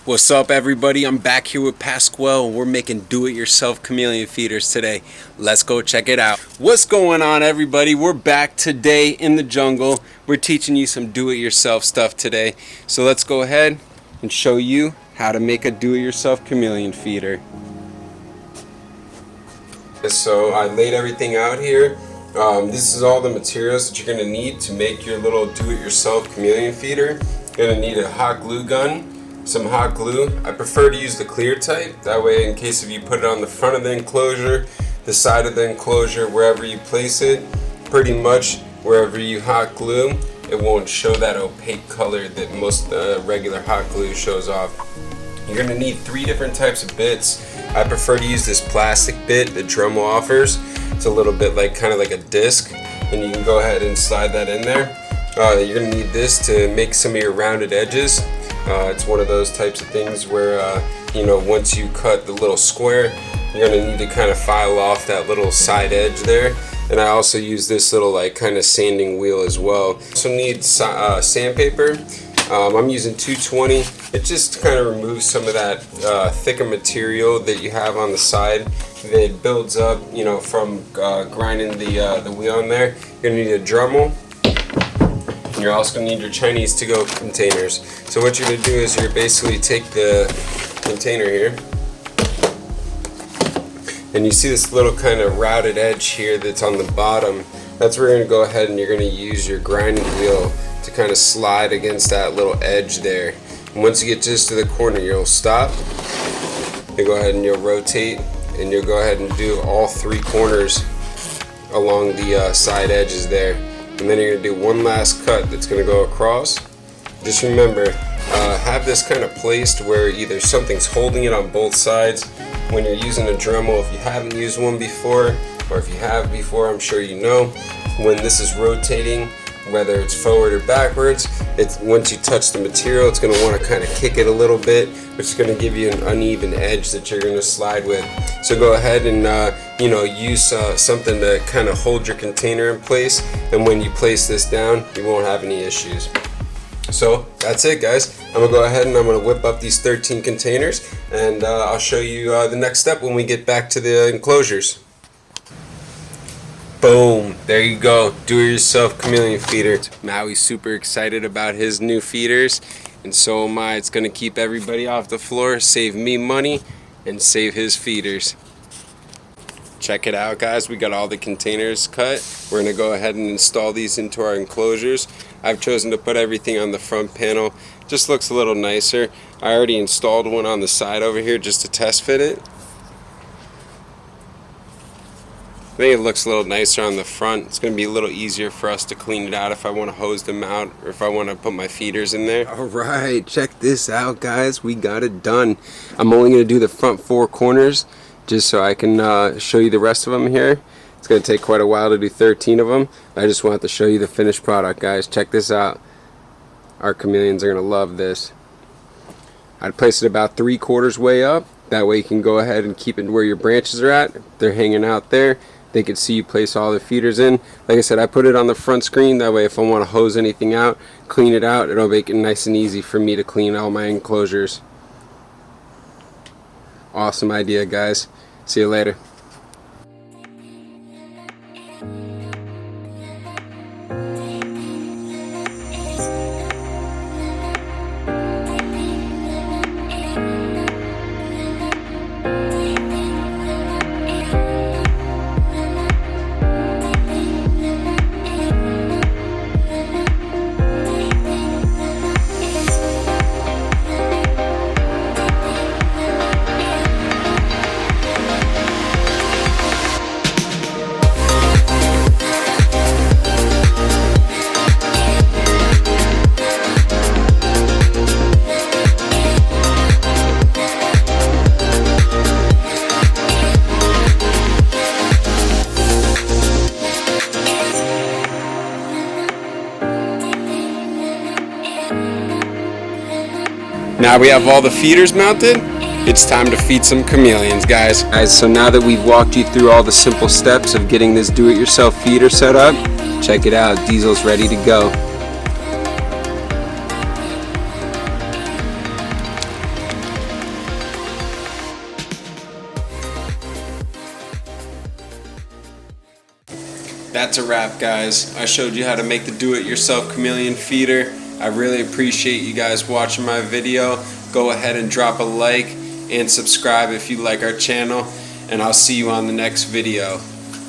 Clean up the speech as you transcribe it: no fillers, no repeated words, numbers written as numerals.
What's up, everybody? I'm back here with Pasquale. We're making do-it-yourself chameleon feeders today. Let's go check it out. What's going on, everybody? We're back today in the jungle. We're teaching you some do-it-yourself stuff today. So let's go ahead and show you how to make a do-it-yourself chameleon feeder. So I laid everything out here. This is all the materials that you're going to need to make your little do-it-yourself chameleon feeder. You're going to need a hot glue gun, some hot glue. I prefer to use the clear type, that way in case if you put it on the front of the enclosure, the side of the enclosure, wherever you place it, pretty much wherever you hot glue, it won't show that opaque color that most regular hot glue shows off. You're going to need 3 different types of bits. I prefer to use this plastic bit that Dremel offers. It's a little bit like kind of like a disc, and you can go ahead and slide that in there. You're going to need this to make some of your rounded edges. It's one of those types of things where once you cut the little square, you're going to need to kind of file off that little side edge there. And I also use this little like kind of sanding wheel as well. Also need sandpaper. I'm using 220. It just kind of removes some of that thicker material that you have on the side that builds up, from grinding the wheel in there. You're gonna need a Dremel. And you're also gonna need your Chinese to-go containers. So what you're gonna do is you're basically take the container here, and you see this little kind of routed edge here that's on the bottom. That's where you're gonna go ahead and you're gonna use your grinding wheel to kind of slide against that little edge there. And once you get just to the corner, you'll stop. You go ahead and you'll rotate, and you'll go ahead and do all 3 corners along the side edges there. And then you're gonna do one last cut that's gonna go across. Just remember, have this kind of placed where either something's holding it on both sides. When you're using a Dremel, if you haven't used one before, or if you have before, I'm sure you know, when this is rotating, whether it's forward or backwards, once you touch the material, it's going to want to kind of kick it a little bit, which is going to give you an uneven edge that you're going to slide with. So go ahead and use something to kind of hold your container in place, and when you place this down, you won't have any issues. So that's it, guys. I'm gonna go ahead and I'm gonna whip up these 13 containers, and I'll show you the next step when we get back to the enclosures. Boom, there you go, do-it-yourself chameleon feeder. Maui's super excited about his new feeders, and so am I. It's gonna keep everybody off the floor, save me money, and save his feeders. Check it out, guys. We got all the containers cut. We're gonna go ahead and install these into our enclosures. I've chosen to put everything on the front panel. Just looks a little nicer. I already installed one on the side over here just to test fit it. I think it looks a little nicer on the front. It's going to be a little easier for us to clean it out if I want to hose them out, or if I want to put my feeders in there. Alright, check this out, guys. We got it done. I'm only going to do the front 4 corners just so I can show you the rest of them here. It's going to take quite a while to do 13 of them. I just wanted to show you the finished product, guys. Check this out. Our chameleons are going to love this. I'd place it about 3/4 way up. That way you can go ahead and keep it where your branches are at. They're hanging out there. They can see you place all the feeders in. Like I said, I put it on the front screen. That way if I want to hose anything out, clean it out, it'll make it nice and easy for me to clean all my enclosures. Awesome idea, guys. See you later. Now we have all the feeders mounted. It's time to feed some chameleons, guys. So now that we've walked you through all the simple steps of getting this do-it-yourself feeder set up, check it out. Diesel's ready to go. that's a wrap, guys. I showed you how to make the do-it-yourself chameleon feeder. I really appreciate you guys watching my video. Go ahead and drop a like and subscribe if you like our channel, and I'll see you on the next video.